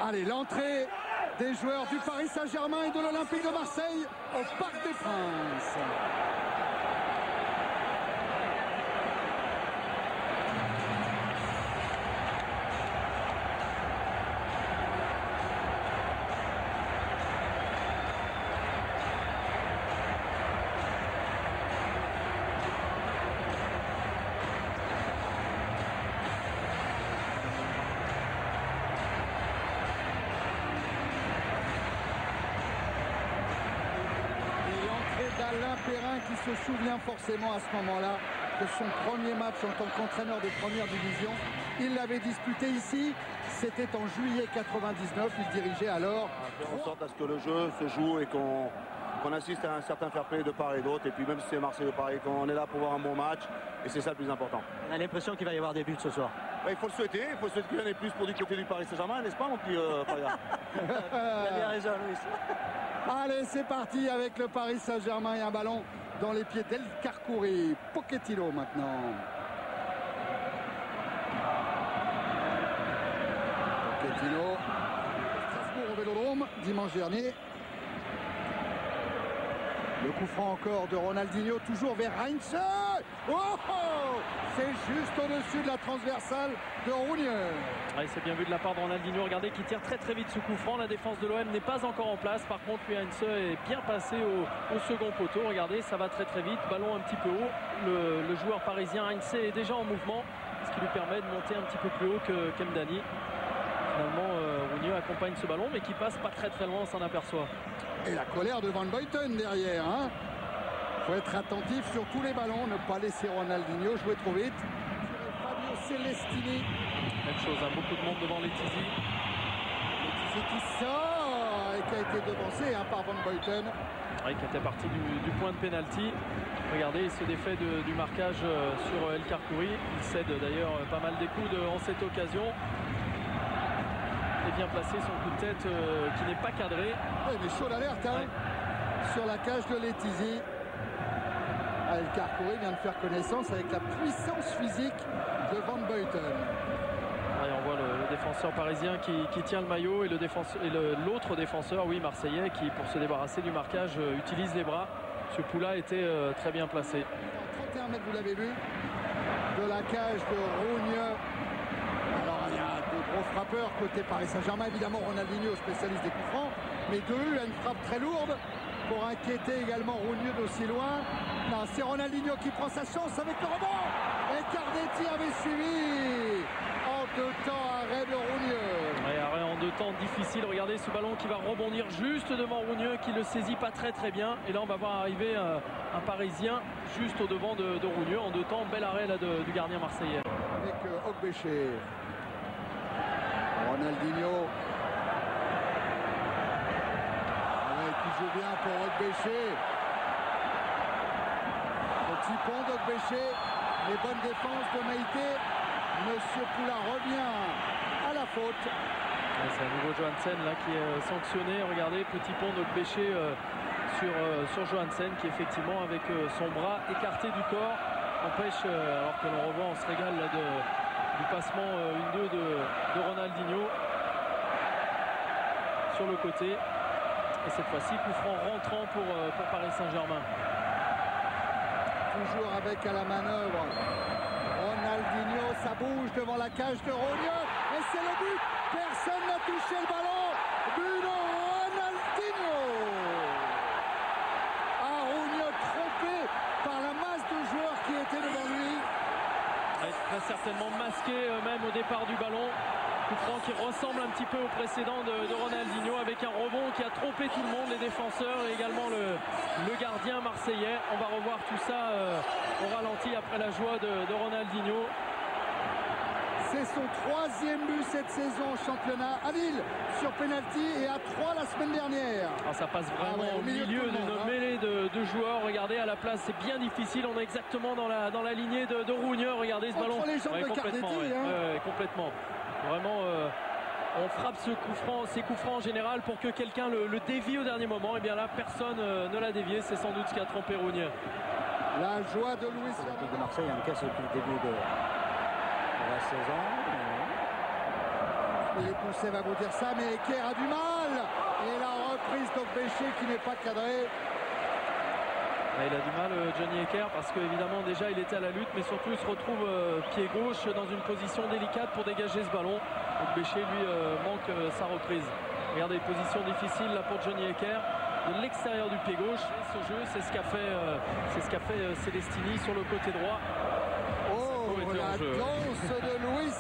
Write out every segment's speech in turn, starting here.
Allez, l'entrée des joueurs du Paris Saint-Germain et de l'Olympique de Marseille au Parc des Princes. Alain Perrin qui se souvient forcément à ce moment-là de son premier match en tant qu'entraîneur de première division. Il l'avait disputé ici, c'était en juillet 99, il dirigeait alors. Faire en sorte à ce que le jeu se joue et qu'on assiste à un certain fair play de part et d'autre. Et puis même si c'est Marseille de Paris, qu'on est là pour voir un bon match et c'est ça le plus important. On a l'impression qu'il va y avoir des buts ce soir. Il faut le souhaiter, qu'il y en ait plus pour du côté du Paris Saint-Germain, n'est-ce pas mon petit Fayard? Vous avez raison, Louis. Allez, c'est parti avec le Paris Saint-Germain et un ballon dans les pieds d'El Kharkouri. Pochettino maintenant. Pochettino, Strasbourg au Vélodrome, dimanche dernier. Le coup franc encore de Ronaldinho, toujours vers Heinze. Oh, oh, c'est juste au-dessus de la transversale de Rounieux. Ouais, c'est bien vu de la part de Ronaldinho. Regardez qu'il tire très vite ce coup franc. La défense de l'OM n'est pas encore en place. Par contre, lui, Heinze est bien passé au second poteau. Regardez, ça va très vite. Ballon un petit peu haut. Le joueur parisien Heinze est déjà en mouvement, ce qui lui permet de monter un petit peu plus haut que Kemdani. Finalement, Rounieux accompagne ce ballon, mais qui passe pas très loin, on s'en aperçoit. Et la colère de Van Buiten derrière. Hein. Faut être attentif sur tous les ballons, ne pas laisser Ronaldinho jouer trop vite. Fabio Celestini. Même chose, hein, beaucoup de monde devant Letizy. Letizy qui sort et qui a été devancé par Van Buiten. Oui, qui était parti du point de pénalty. Regardez, il se défait du marquage sur El Kharkouri. Il cède d'ailleurs pas mal des coups en cette occasion. Et bien placé son coup de tête qui n'est pas cadré. Oui, mais chaud d'alerte sur la cage de Letizy. El Kharkouri vient de faire connaissance avec la puissance physique de Van Buiten. On voit le défenseur parisien qui tient le maillot et l'autre défenseur, oui, marseillais, qui pour se débarrasser du marquage utilise les bras. Ce Poula était très bien placé. 31 mètres, vous l'avez vu, de la cage de Rounieux. Alors il y a de gros frappeurs côté Paris Saint-Germain, évidemment Ronaldinho, spécialiste des coups francs, mais a une frappe très lourde pour inquiéter également Rounieux d'aussi loin. Non, c'est Ronaldinho qui prend sa chance avec le rebond. Et Cardetti avait suivi. En deux temps, arrêt de Rounieux. Ouais, arrêt en deux temps difficile. Regardez ce ballon qui va rebondir juste devant Rounieux, qui le saisit pas très bien. Et là, on va voir arriver un Parisien juste au devant de Rounieux. En deux temps, bel arrêt là, du gardien marseillais. Avec Ogbéché. Ronaldinho. Qui joue bien pour Ogbéché. Petit pont d'Ogbéché. Les bonnes défenses de Meïté. Monsieur Poula revient à la faute. C'est un nouveau Johansen là qui est sanctionné. Regardez, petit pont d'Ogbéché sur Johansen qui effectivement avec son bras écarté du corps empêche, alors que l'on revoit, on se régale là, du passement 1-2 de Ronaldinho sur le côté. Et cette fois-ci, coup franc rentrant pour Paris Saint-Germain. Toujours avec à la manœuvre Ronaldinho, ça bouge devant la cage de Rounieux. Et c'est le but. Personne n'a touché le ballon. But de Ronaldinho. Rounieux trompé par la masse de joueurs qui étaient devant lui. Très certainement masqué même au départ du ballon. Coup franc qui ressemble un petit peu au précédent de Ronaldinho, avec un rebond qui a trompé tout le monde, les défenseurs et également le gardien marseillais. On va revoir tout ça au ralenti après la joie de Ronaldinho. C'est son troisième but cette saison au championnat à Lille sur penalty et à 3 la semaine dernière. Alors ça passe vraiment au milieu d'une mêlée de joueurs. Regardez, à la place c'est bien difficile. On est exactement dans la lignée de Rounieux. Regardez ce ballon. Les jambes de complètement, Cardetti, complètement. Vraiment, on frappe ces coups francs en général pour que quelqu'un le dévie au dernier moment. Et bien là, personne ne l'a dévié. C'est sans doute ce qui a trompé Rounieux. La joie de Luis L'Olympique de Marseille encaisse depuis le début de la saison. Il est poussé, va vous dire ça, mais Eker a du mal. Et la reprise d'Okbéché qui n'est pas cadrée. Il a du mal, Johnny Eker, parce qu'évidemment déjà il était à la lutte, mais surtout il se retrouve pied gauche dans une position délicate pour dégager ce ballon. Donc Béché lui manque sa reprise. Regardez, position difficile là pour Johnny Eker, de l'extérieur du pied gauche. Et ce jeu, c'est ce qu'a fait Celestini sur le côté droit. Oh, la danse de Luis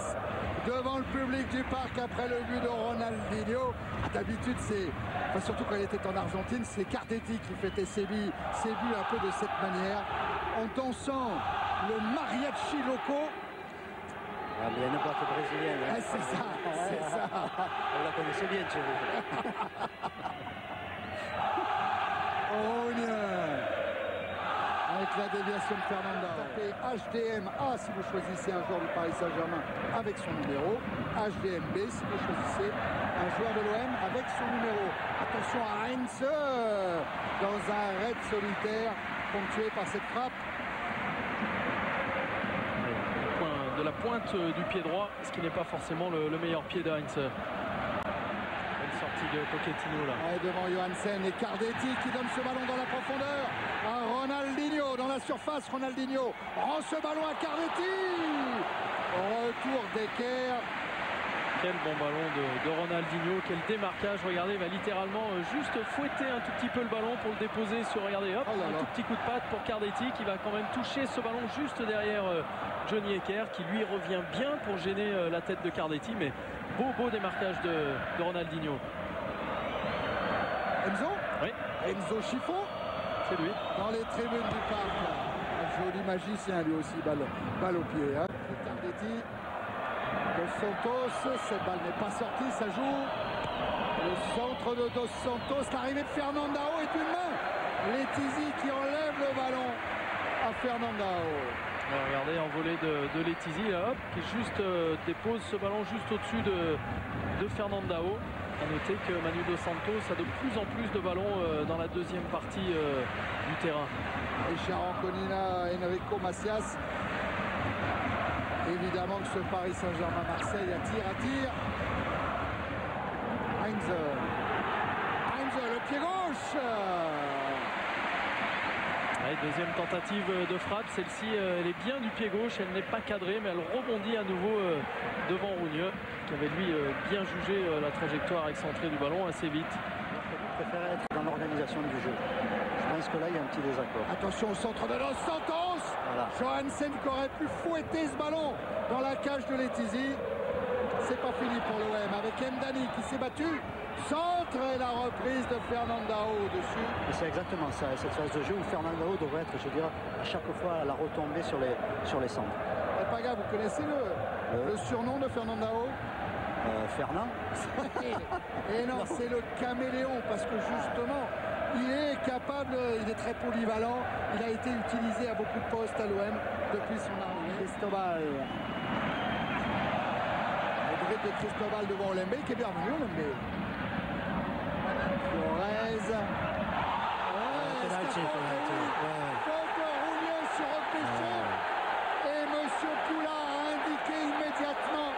devant le public du parc après le but de Ronaldinho. D'habitude, surtout quand il était en Argentine, c'est Cardetti qui fêtait ses buts un peu de cette manière, en dansant le mariachi loco. Ah, mais il y a une boîte brésilienne. Hein. C'est ça, c'est ça. Vous la connaissez bien, chez vous. Avec la déviation de Fernanda. Tapez HDMA si vous choisissez un joueur du Paris Saint-Germain avec son numéro. HDMB si vous choisissez un joueur de l'OM avec son numéro. Attention à Heinz dans un raid solitaire ponctué par cette frappe. De la pointe du pied droit, ce qui n'est pas forcément le meilleur pied de Heinz. Une sortie de Pochettino là. Ouais, devant Johansen et Cardetti qui donne ce ballon dans la profondeur à Ronaldinho dans la surface. Ronaldinho rend ce ballon à Cardetti. Retour d'Eker. Quel bon ballon de Ronaldinho, quel démarquage. Regardez, il va littéralement juste fouetter un tout petit peu le ballon pour le déposer sur, regardez, hop, un tout petit coup de patte pour Cardetti qui va quand même toucher ce ballon juste derrière Johnny Eker qui lui revient bien pour gêner la tête de Cardetti, mais beau démarquage de Ronaldinho. Enzo? Oui. Enzo Chiffon? C'est lui. Dans les tribunes du parc. Un joli magicien lui aussi, balle au pied. Hein. Cardetti. Dos Santos, cette balle n'est pas sortie, ça joue. Le centre de Dos Santos, l'arrivée de Fernandao est une main. Letizy qui enlève le ballon à Fernandao. Alors, regardez, envolée de Letizy, là, hop, qui juste dépose ce ballon juste au-dessus de Fernandao. A noter que Manu Dos Santos a de plus en plus de ballons dans la deuxième partie du terrain. Richard Anconina, Enrico Macias. Évidemment que ce Paris Saint-Germain-Marseille attire. Heinz, le pied gauche. Allez, deuxième tentative de frappe, celle-ci elle est bien du pied gauche, elle n'est pas cadrée, mais elle rebondit à nouveau devant Rougneux, qui avait lui bien jugé la trajectoire excentrée du ballon assez vite. Je préfère être dans l'organisation du jeu. Je pense que là, il y a un petit désaccord. Attention au centre de Dos Santos. Voilà. Johansen qui aurait pu fouetter ce ballon dans la cage de Letizy. C'est pas fini pour l'OM avec Mdani qui s'est battu. Centre et la reprise de Fernandao au-dessus. C'est exactement ça, cette phase de jeu où Fernandao devrait être, je dirais, à chaque fois à la retombée sur les centres. Paga, vous connaissez le surnom de Fernandao? Fernand. Et non, c'est le caméléon parce que justement, il est capable, il est très polyvalent. Il a été utilisé à beaucoup de postes à l'OM depuis son arrivée. Cristobal. Le dribble de Cristobal devant Olembe, qui est bienvenu, Olembe. Flores. Faute de Rougneux sur Okbéché. Et Monsieur Poula a indiqué immédiatement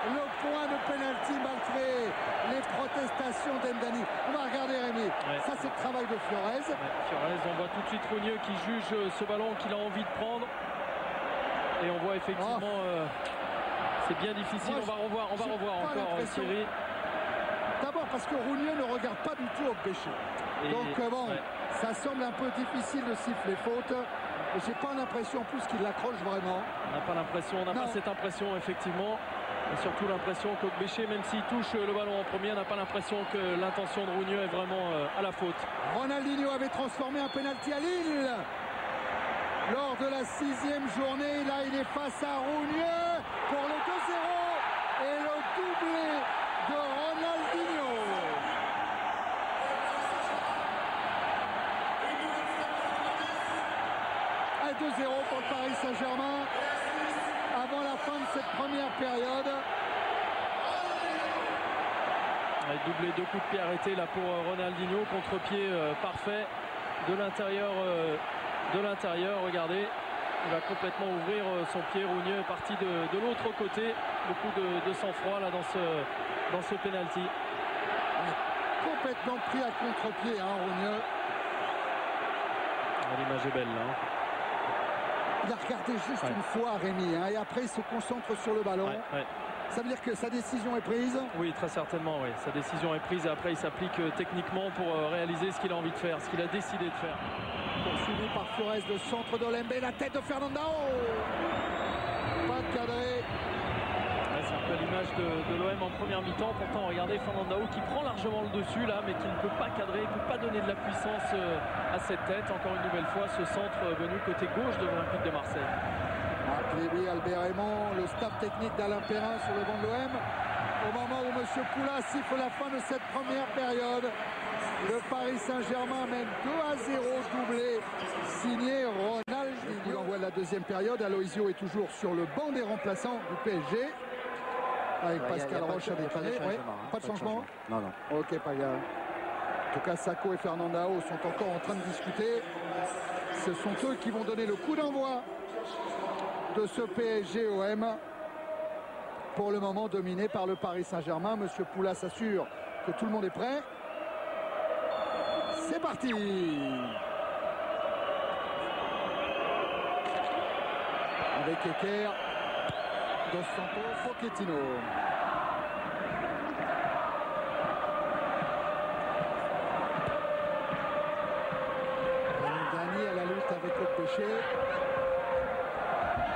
le point de pénalty malgré les protestations d'Mdani. On va regarder Rémi. Ouais. Ça c'est le travail de Flores. Ouais, Flores, on voit tout de suite Rougneux qui juge ce ballon qu'il a envie de prendre. Et on voit effectivement c'est bien difficile. Moi, on va revoir encore Thierry. D'abord parce que Rougneux ne regarde pas du tout Okbéché. Donc ça semble un peu difficile de siffler faute. Et j'ai pas l'impression en plus qu'il l'accroche vraiment. On n'a pas l'impression, on n'a pas cette impression effectivement. Et surtout l'impression qu'Okbéché, même s'il touche le ballon en premier, n'a pas l'impression que l'intention de Rougneux est vraiment à la faute. Ronaldinho avait transformé un pénalty à Lille lors de la 6e journée. Là, il est face à Rougneux pour le 2-0 et le doublé de Ronaldinho. À 2-0 pour le Paris Saint-Germain avant la fin de cette première période. Doublé, 2 coups de pied arrêtés là pour Ronaldinho, contre-pied parfait de l'intérieur, regardez. Il va complètement ouvrir son pied. Rougneux est parti de l'autre côté. Beaucoup de sang-froid là dans ce penalty. Ouais, complètement pris à contre-pied, hein, Rougneux. L'image est belle là. Hein. Il a regardé juste une fois Rémi, hein, et après il se concentre sur le ballon. Ouais. Ça veut dire que sa décision est prise? Oui, très certainement. Oui. Sa décision est prise et après il s'applique techniquement pour réaliser ce qu'il a envie de faire, ce qu'il a décidé de faire. Poursuivi par Flores, le centre d'Olembe, la tête de Fernandao. Pas cadré. Ouais, c'est un peu l'image de l'OM en première mi-temps. Pourtant, regardez Fernandao qui prend largement le dessus là, mais qui ne peut pas cadrer, ne peut pas donner de la puissance à cette tête. Encore une nouvelle fois, ce centre venu côté gauche de l'Olympique de Marseille. Appelez-lui Albert Raymond, le staff technique d'Alain Perrin sur le banc de l'OM. Au moment où M. Poula siffle la fin de cette première période, le Paris Saint-Germain mène 2-0, doublé, signé Ronaldinho. Il envoie la deuxième période. Aloisio est toujours sur le banc des remplaçants du PSG. Avec Pascal Roche à décliné. Pas de changement? Non. Ok, pas grave. En tout cas, Sako et Fernandao sont encore en train de discuter. Ce sont eux qui vont donner le coup d'envoi de ce PSG-OM. Pour le moment dominé par le Paris Saint-Germain. Monsieur Poula s'assure que tout le monde est prêt. C'est parti. Avec Eker, Dos Santos, Pochettino. Dani à la lutte avec le péché.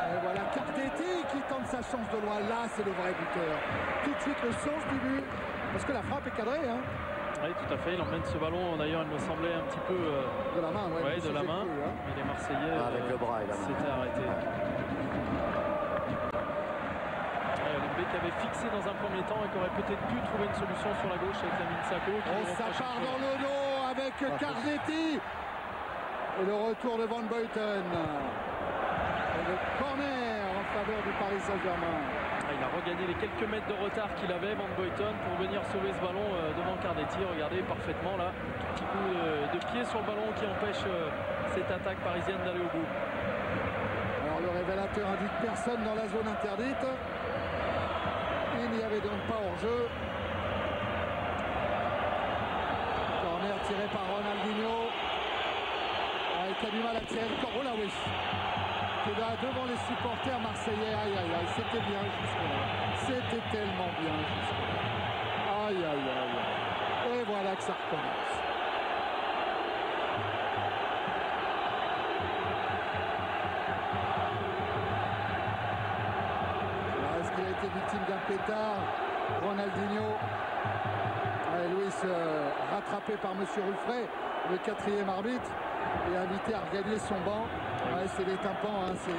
Et voilà Cardetti qui tente sa chance de loin. Là, c'est le vrai buteur. Tout de suite le sens du but. Parce que la frappe est cadrée. Hein. Oui, tout à fait. Il emmène ce ballon. D'ailleurs, il me semblait un petit peu de la main. Ouais, de la main. Cru, hein. Mais les Marseillais avec le bras, s'étaient arrêtés. Olembe qui avait fixé dans un premier temps et qui aurait peut-être pu trouver une solution sur la gauche avec Lamine Sako. Oh, ça part dans le dos avec Cardetti. Et le retour de Van Buiten. Et le corner en faveur du Paris Saint-Germain. Il a regagné les quelques mètres de retard qu'il avait, Van Buiten, pour venir sauver ce ballon devant Cardetti. Regardez parfaitement là, un petit coup de pied sur le ballon qui empêche cette attaque parisienne d'aller au bout. Alors le révélateur indique personne dans la zone interdite. Il n'y avait donc pas hors-jeu. Corner tiré par Ronaldinho. Il a du mal à tirer le corps. Oh là oui. Qui est là devant les supporters marseillais. Aïe aïe aïe. C'était bien jusque-là. C'était tellement bien jusque-là. Aïe aïe aïe. Et voilà que ça recommence. Alors est-ce qu'il a été victime d'un pétard? Ronaldinho. Luis rattrapé par M. Ruffray, le quatrième arbitre, et invité à regagner son banc. Ouais, c'est les tympans, hein, c'est...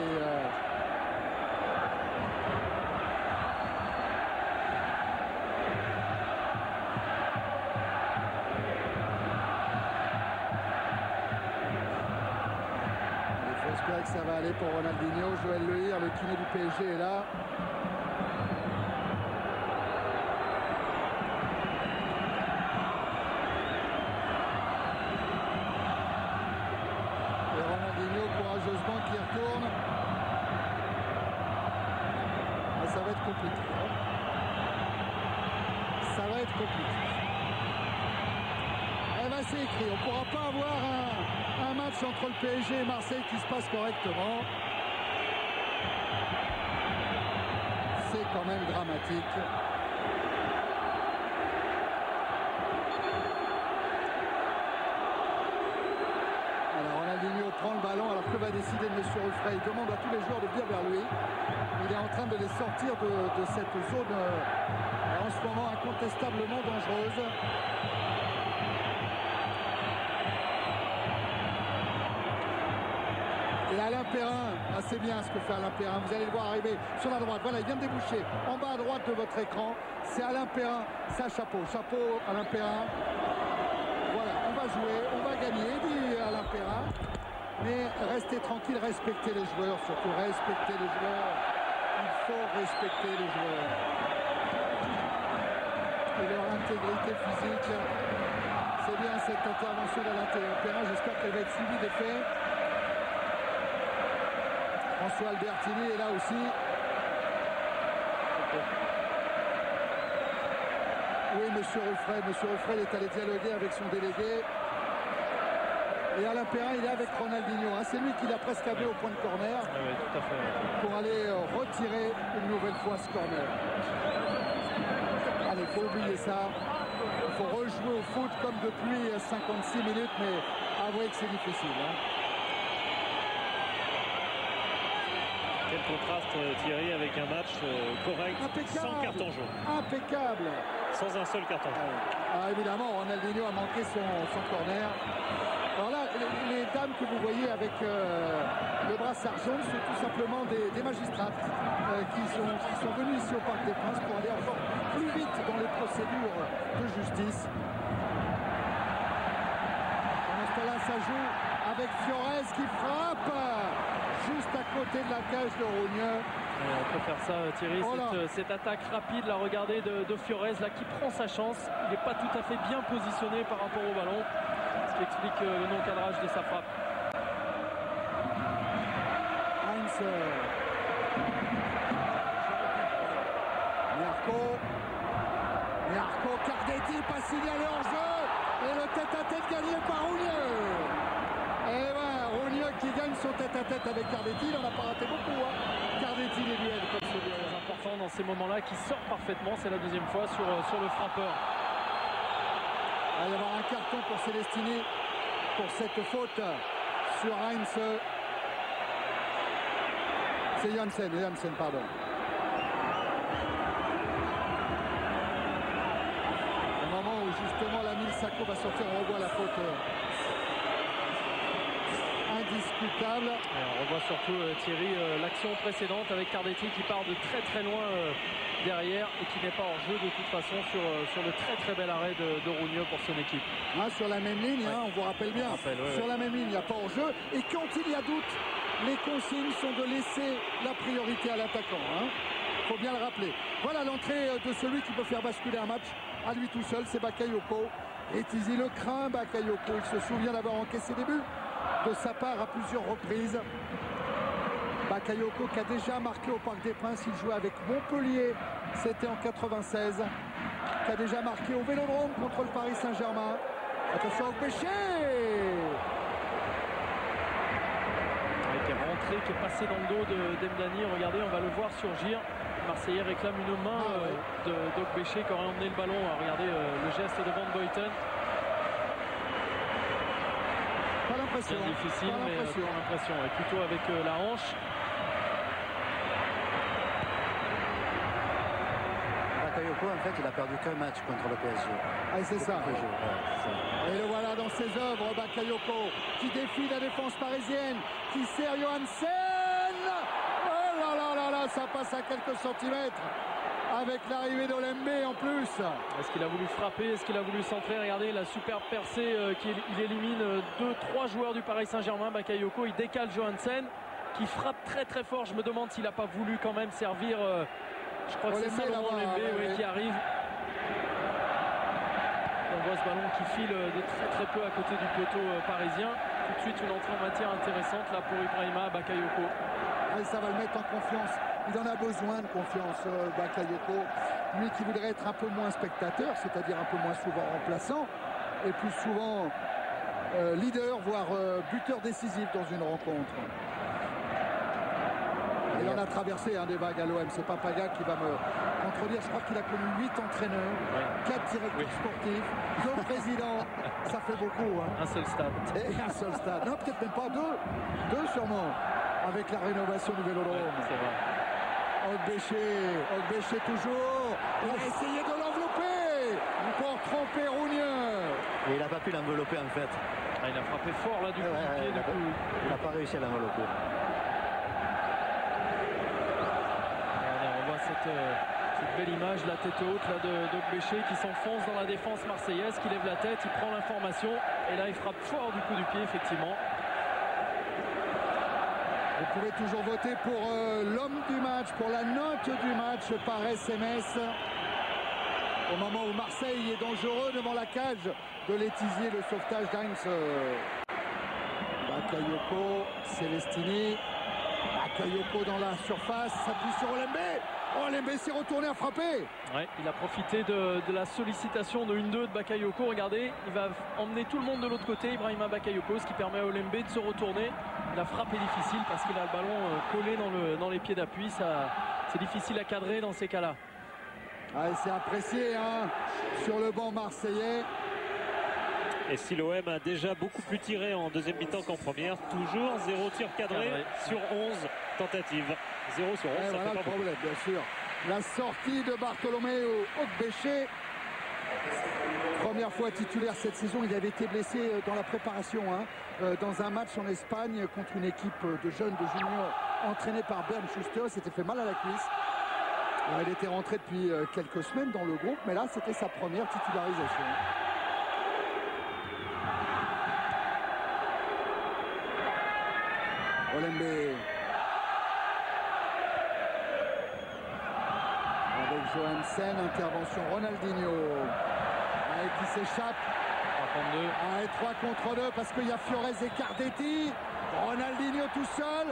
Il faut espérer que ça va aller pour Ronaldinho. Joël Lehir, le kiné du PSG, est là. Ça va être compliqué. Ça va être compliqué. Eh ben c'est écrit. On ne pourra pas avoir un match entre le PSG et Marseille qui se passe correctement. C'est quand même dramatique. Alors Ronaldinho prend le ballon. Alors que va décider M. Ruffray? Il demande à tous les joueurs de venir vers lui. Il est en train de les sortir de cette zone en ce moment incontestablement dangereuse. Et Alain Perrin, c'est bien ce que fait Alain Perrin. Vous allez le voir arriver sur la droite. Voilà, il vient de déboucher en bas à droite de votre écran. C'est Alain Perrin, ça chapeau. Chapeau Alain Perrin. Voilà, on va jouer, on va gagner, dit Alain Perrin. Mais restez tranquille, respectez les joueurs, surtout respectez les joueurs. Il faut respecter les joueurs et leur intégrité physique. C'est bien cette intervention d'Alain Perrin. J'espère qu'elle va être suivie des faits. François Albertini est là aussi. Oui, Monsieur Ruffred. Monsieur Ruffred est allé dialoguer avec son délégué. Et Alain Perrin, il est avec Ronaldinho. Hein. C'est lui qui l'a presque ablé au point de corner. Oui, tout à fait. Pour aller retirer une nouvelle fois ce corner. Allez, faut oublier ça. Il faut rejouer au foot comme depuis 56 minutes, mais avouez que c'est difficile. Hein. Quel contraste, Thierry, avec un match correct, Impeccable. sans carton jaune. Impeccable. Sans un seul carton jaune. Ah, évidemment, Ronaldinho a manqué son corner. Alors là, les dames que vous voyez avec le brassard jaune sont tout simplement des magistrats qui sont venus ici au Parc des Princes pour aller encore plus vite dans les procédures de justice. Pendant ce temps-là, ça joue avec Fiorez qui frappe juste à côté de la cage de Rogneux. On peut faire ça, Thierry, Oh cette attaque rapide, là, regardez, de Fiorez, là, qui prend sa chance. Il n'est pas tout à fait bien positionné par rapport au ballon, ce qui explique le non-cadrage de sa frappe. Heinz. Miarco, Cardetti, pas signalé en jeu. Et le tête-à-tête gagné par Rogneux. Et voilà, Rogneux qui gagne son tête-à-tête avec Cardetti. Il n'en a pas raté beaucoup. Hein. Cardetti, les duels comme celui-là. Très important dans ces moments-là, qui sort parfaitement, c'est la deuxième fois sur le frappeur. Il va y avoir un carton pour Célestini pour cette faute sur Heinz. C'est Janssen, pardon. Au moment où justement l'ami Sacco va sortir, on revoit la faute indiscutable. Et on revoit surtout, Thierry, l'action précédente avec Cardetti qui part de très très loin derrière et qui n'est pas hors jeu de toute façon sur le très très bel arrêt de Rogneux pour son équipe. Hein, sur la même ligne, hein, on vous rappelle bien. Sur la même ligne, il n'y a pas hors jeu. Et quand il y a doute, les consignes sont de laisser la priorité à l'attaquant. Il faut bien le rappeler. Voilà l'entrée de celui qui peut faire basculer un match à lui tout seul, c'est Bakayoko. Et Tizi le craint, Bakayoko. Il se souvient d'avoir encaissé des buts de sa part à plusieurs reprises. Bakayoko qui a déjà marqué au Parc des Princes, il jouait avec Montpellier, c'était en 96, qui a déjà marqué au Vélodrome contre le Paris Saint-Germain. Attention au péché. Qui est rentré, qui est passé dans le dos d'Emdani. Regardez, on va le voir surgir. Marseillais réclame une main d'Okbéché qui aurait emmené le ballon. Regardez le geste de Van Boyten. Pas l'impression. C'est difficile, mais pas l'impression. Et plutôt avec la hanche. Bakayoko, en fait, il a perdu qu'un match contre le PSG. Ah, c'est ça. Et le voilà dans ses œuvres, Bakayoko, qui défie la défense parisienne, qui sert Johansen. Oh là là là là, ça passe à quelques centimètres. Avec l'arrivée d'Olembe en plus. Est-ce qu'il a voulu frapper? Est-ce qu'il a voulu centrer? Regardez la superbe percée il élimine 2-3 joueurs du Paris Saint-Germain. Bakayoko, il décale Johansen qui frappe très très fort. Je me demande s'il n'a pas voulu quand même servir. Je crois que c'est Salomon Olembe qui arrive. On voit ce ballon qui file de très très peu à côté du poteau parisien. Tout de suite une entrée en matière intéressante là pour Ibrahima Bakayoko. Et ça va le mettre en confiance. Il en a besoin de confiance, Bakayoko. Lui qui voudrait être un peu moins spectateur, c'est-à-dire un peu moins souvent remplaçant, et plus souvent leader, voire buteur décisif dans une rencontre. Il en a traversé des vagues à l'OM. C'est Papaga qui va me contredire. Je crois qu'il a connu 8 entraîneurs, 4 directeurs sportifs, 2 présidents. Ça fait beaucoup. Hein. Un seul stade. Et un seul stade. Non, peut-être même pas 2. 2 sûrement. Avec la rénovation du Vélodrome. C'est vrai. Okbéché toujours. Il a essayé de l'envelopper pour tromper Rogneux. Et il n'a pas pu l'envelopper en fait. Ah, il a frappé fort là du coup du pied. Il n'a pas réussi à l'envelopper. On voit cette belle image, la tête haute là d'Okbéché qui s'enfonce dans la défense marseillaise, qui lève la tête, il prend l'information et là il frappe fort du coup du pied effectivement. Vous pouvez toujours voter pour l'homme du match, pour la note du match par SMS. Au moment où Marseille est dangereux devant la cage de Letizier, le sauvetage d'Heinz. Bakayoko, Célestini. Bakayoko dans la surface, s'appuie sur Olembe. Olembe s'est retourné à frapper. Ouais, il a profité de la sollicitation de 1-2 de Bakayoko. Regardez, il va emmener tout le monde de l'autre côté, Ibrahima Bakayoko, ce qui permet à Olembe de se retourner. La frappe est difficile parce qu'il a le ballon collé dans les pieds d'appui. C'est difficile à cadrer dans ces cas-là. Ah, c'est apprécié hein, sur le banc marseillais. Et si l'OM a déjà beaucoup plus tiré en deuxième mi-temps qu'en première, toujours 0 tir cadré sur 11 tentatives. 0 sur 11, ça voilà fait le pas problème, bien sûr. La sortie de Bartolomeu Ogbeche. Première fois titulaire cette saison, il avait été blessé dans la préparation, hein, dans un match en Espagne contre une équipe de jeunes, de juniors, entraînée par Bernd Schuster. S'était fait mal à la cuisse. Alors, il était rentré depuis quelques semaines dans le groupe, mais là, c'était sa première titularisation. Olembe. Avec Johansen, intervention Ronaldinho. Qui s'échappe. 3 contre 2 parce qu'il y a Fiorez et Cardetti. Ronaldinho tout seul.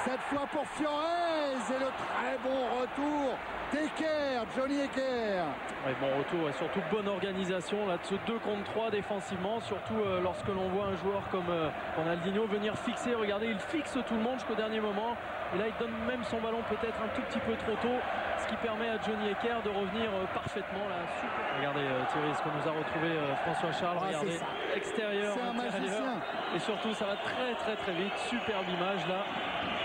Cette fois pour Fiorez. Et le très bon retour d'Eker, Johnny Eker. Ouais, bon retour et surtout bonne organisation là de ce 2 contre 3 défensivement, surtout lorsque l'on voit un joueur comme Ronaldinho venir fixer. Regardez, il fixe tout le monde jusqu'au dernier moment et là il donne même son ballon peut-être un tout petit peu trop tôt, ce qui permet à Johnny Eker de revenir parfaitement là. Super. Regardez Thierry, ce que nous a retrouvé François Charles. Regardez, extérieur, intérieur et surtout ça va très vite. Superbe image là.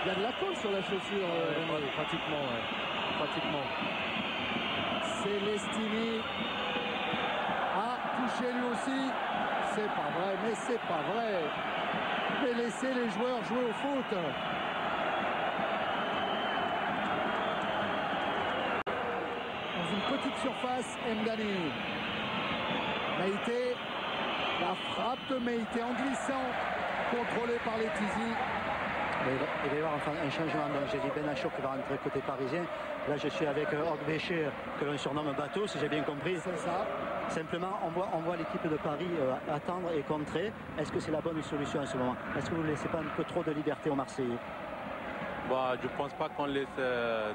Il y a de la colle sur la chaussure. Pratiquement, ouais. Pratiquement. Celestini a touché lui aussi. C'est pas vrai, mais c'est pas vrai. Mais laissez les joueurs jouer au foot. Dans une petite surface, Mdani. Meïté, la frappe de Meïté en glissant, contrôlée par les Tizi. Il va y avoir enfin un changement. Donc j'ai dit Benacho qui va rentrer côté parisien. Là je suis avec Ogbeche que l'on surnomme Bateau, si j'ai bien compris. C'est ça. Simplement on voit l'équipe de Paris attendre et contrer. Est-ce que c'est la bonne solution en ce moment? Est-ce que vous ne laissez pas un peu trop de liberté aux Marseillais? Je ne pense pas qu'on laisse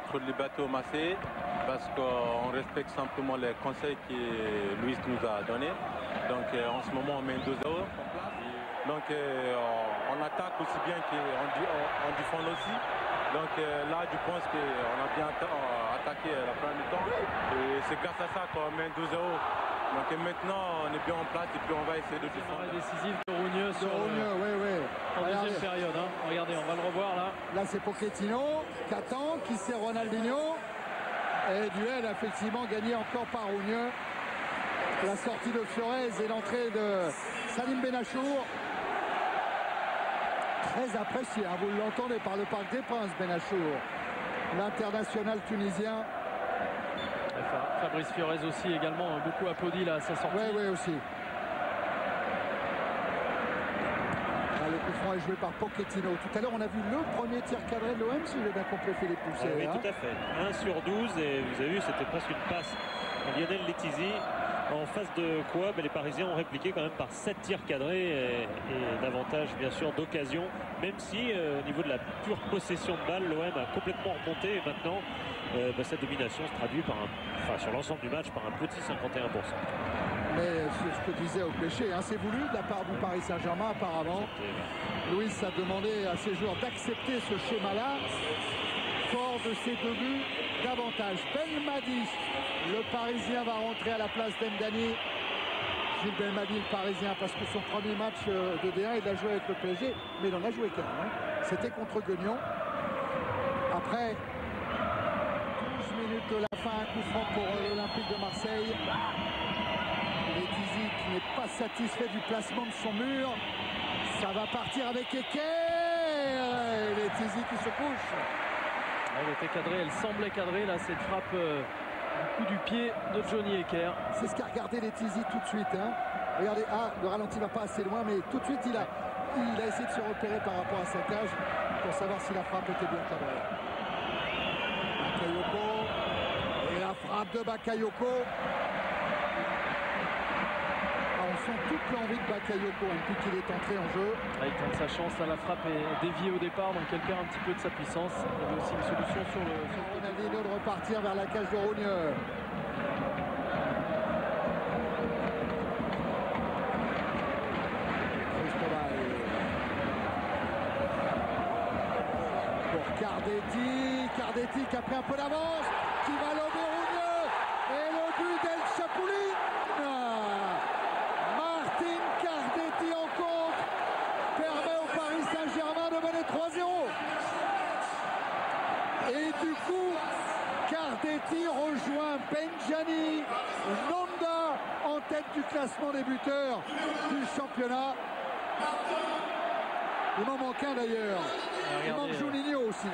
trop de liberté aux Marseillais parce qu'on respecte simplement les conseils que Luis nous a donnés. Donc en ce moment on met 2-0. Donc on attaque aussi bien qu'on défend aussi. Donc là je pense qu'on a bien attaqué la première mi-temps. Et c'est grâce à ça qu'on met 2-0. Donc maintenant on est bien en place et puis on va essayer de défendre. Décisif de Rougneux en deuxième période. Hein. Regardez, on va le revoir là. Là c'est Pochettino qui attend, qui sert Ronaldinho. Et duel effectivement gagné encore par Rougneux. La sortie de Fiorez et l'entrée de Salim Benachour. Très apprécié, hein, vous l'entendez par le Parc des Princes, Benachour, l'international tunisien. Fabrice Fiorez aussi également beaucoup applaudi là à sa sortie. Oui, aussi. Là, le coup franc est joué par Pochettino. Tout à l'heure, on a vu le premier tir cadré de l'OM, si j'ai bien compris, Philippe Pousset. Oui, tout à fait. 1 sur 12 et vous avez vu, c'était presque une passe à Lionel Letizy. En face de quoi les Parisiens ont répliqué quand même par 7 tirs cadrés et davantage bien sûr d'occasions, même si au niveau de la pure possession de balle, l'OM a complètement remonté et maintenant cette domination se traduit sur l'ensemble du match par un petit 51%. Mais c'est ce que disait Ogbeche, hein, c'est voulu de la part du Paris Saint-Germain apparemment. Louis a demandé à ses joueurs d'accepter ce schéma-là. Fort de ses 2 buts d'avantage. Belmadi, le Parisien, va rentrer à la place d'Mdani. Gilles Belmadi, le Parisien, parce que son premier match de D1, il a joué avec le PSG, mais il en a joué qu'un. Hein. C'était contre Guignon. Après 12 minutes de la fin, un coup franc pour l'Olympique de Marseille. Letizy qui n'est pas satisfait du placement de son mur. Ça va partir avec Eker. Et Letizy qui se couche. Elle était cadrée, elle semblait cadrée là, cette frappe du coup du pied de Johnny Eker. C'est ce qu'a regardé Letizy tout de suite. Hein. Regardez, le ralenti va pas assez loin, mais tout de suite il a essayé de se repérer par rapport à sa cage pour savoir si la frappe était bien cadrée. Bakayoko et la frappe de Bakayoko. On sent tout toute l'envie de Bakayoko depuis qu'il est entré en jeu. Il tente sa chance, là, la frappe est déviée au départ, donc elle perd un petit peu de sa puissance. Il y avait aussi une solution sur le Ronaldinho de repartir vers la cage de Rougneux. Pour Cardetti qui a pris un peu d'avance, qui va lober Rougneux, et le but d'El Chapoulin. Martin Cardetti en compte permet au Paris Saint-Germain de mener 3-0. Et du coup, Cardetti rejoint Benjani, Nonda en tête du classement des buteurs du championnat. Il m'en manque un d'ailleurs. Il manque Juninho aussi.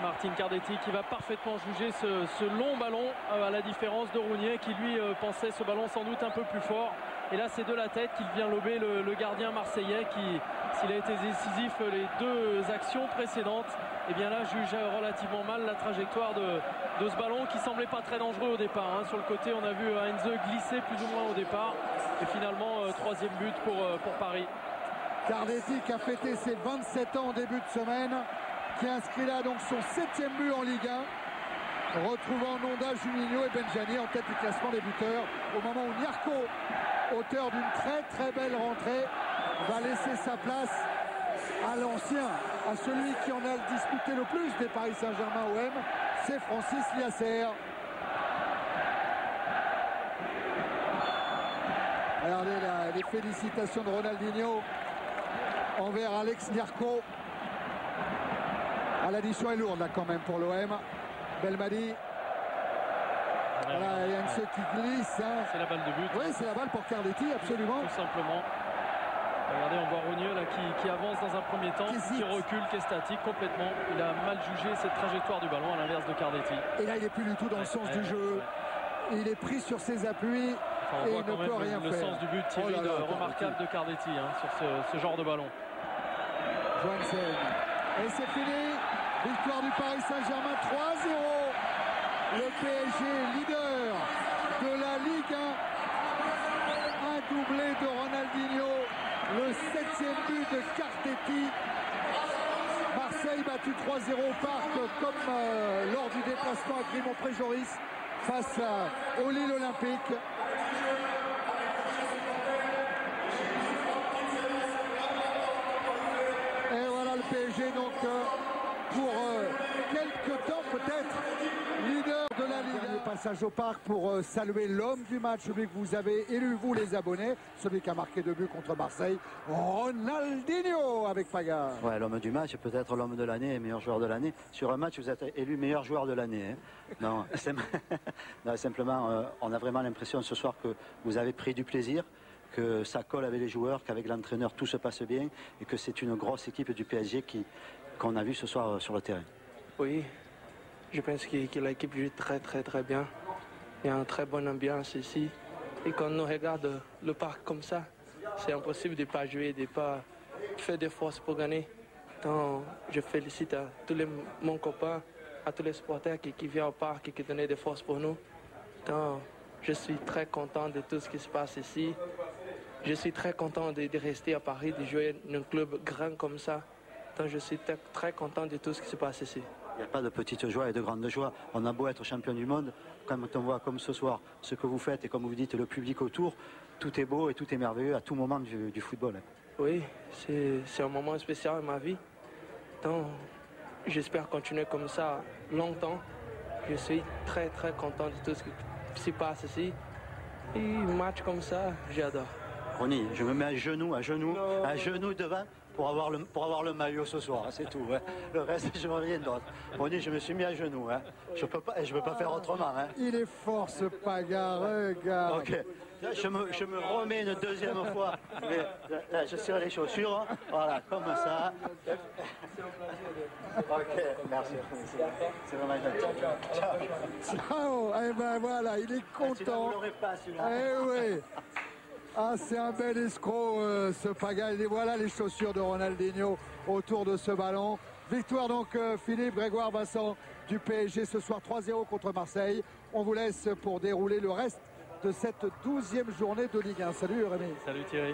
Martin Cardetti qui va parfaitement juger ce long ballon, à la différence de Rougneux qui lui pensait ce ballon sans doute un peu plus fort. Et là c'est de la tête qu'il vient lober le gardien marseillais qui, s'il a été décisif les deux actions précédentes, et bien là juge relativement mal la trajectoire de ce ballon qui semblait pas très dangereux au départ. Sur le côté on a vu Heinze glisser plus ou moins au départ. Et finalement troisième but pour Paris. Cardetti qui a fêté ses 27 ans en début de semaine, qui inscrit là donc son 7e but en Ligue 1, retrouvant Nonda, Juninho et Benjani en tête du classement des buteurs, au moment où Nyarko, auteur d'une très belle rentrée, va laisser sa place à l'ancien, à celui qui en a disputé le plus des Paris Saint-Germain OM, c'est Francis Liasser. Regardez là, les félicitations de Ronaldinho envers Alex Nyarko. L'addition est lourde là quand même pour l'OM. Belmadi. Voilà, il y a ceux qui glissent. C'est la balle de but. Oui, c'est la balle pour Cardetti, absolument. Tout simplement. Regardez, on voit Rougneux là qui avance dans un premier temps, qui recule, qui est statique complètement. Il a mal jugé cette trajectoire du ballon à l'inverse de Cardetti. Et là, il n'est plus du tout dans le sens du jeu. Il est pris sur ses appuis. Enfin, on voit quand même le sens du but tiré remarquable de Cardetti sur ce genre de ballon. Johansen. Et c'est fini. Victoire du Paris Saint-Germain 3-0. Le PSG leader de la Ligue 1. Un doublé de Ronaldinho. Le 7e but de Cardetti. Marseille battu 3-0 au Parc comme lors du déplacement à Grimont-Pré-Joris face au Lille Olympique. Et voilà le PSG donc pour quelques temps peut-être leader de la Ligue 1. Le passage au Parc pour saluer l'homme du match, celui que vous avez élu vous les abonnés, celui qui a marqué 2 buts contre Marseille, Ronaldinho avec Paga. Ouais, l'homme du match, peut-être l'homme de l'année, meilleur joueur de l'année. Sur un match, vous êtes élu meilleur joueur de l'année. Non, simplement, on a vraiment l'impression ce soir que vous avez pris du plaisir, que ça colle avec les joueurs, qu'avec l'entraîneur tout se passe bien et que c'est une grosse équipe du PSG qu'on a vu ce soir sur le terrain. Oui, je pense que l'équipe joue très bien. Il y a une très bonne ambiance ici. Et quand on regarde le parc comme ça, c'est impossible de ne pas jouer, de ne pas faire des forces pour gagner. Donc, je félicite à tous mon copains, à tous les supporters qui viennent au parc et qui donnent des forces pour nous. Donc, je suis très content de tout ce qui se passe ici. Je suis très content de rester à Paris, de jouer dans un club grand comme ça. Donc, je suis très content de tout ce qui se passe ici. Il n'y a pas de petite joie et de grande joie. On a beau être champion du monde, quand on voit comme ce soir ce que vous faites et comme vous dites le public autour, tout est beau et tout est merveilleux à tout moment du football. Oui, c'est un moment spécial dans ma vie. Donc, j'espère continuer comme ça longtemps. Je suis très content de tout ce qui se passe ici. Et un match comme ça, j'adore. Ronny, je me mets à genoux devant pour avoir le maillot ce soir, c'est tout. Hein. Le reste, je ne veux rien d'autre. Ronny, je me suis mis à genoux. Hein. Je peux pas faire autrement. Hein. Il est fort ce Paga, regarde. Ok. Là, je me remets une deuxième fois. Mais, là, je serre les chaussures. Voilà, comme ça. Ok, merci. C'est vraiment gentil. Ciao. Eh ben voilà, il est content. Eh oui. Ah, c'est un bel escroc ce Paga. Et voilà les chaussures de Ronaldinho autour de ce ballon. Victoire donc Philippe, Grégoire, Vincent du PSG ce soir 3-0 contre Marseille. On vous laisse pour dérouler le reste de de cette 12e journée de Ligue 1. Salut Rémi. Salut Thierry.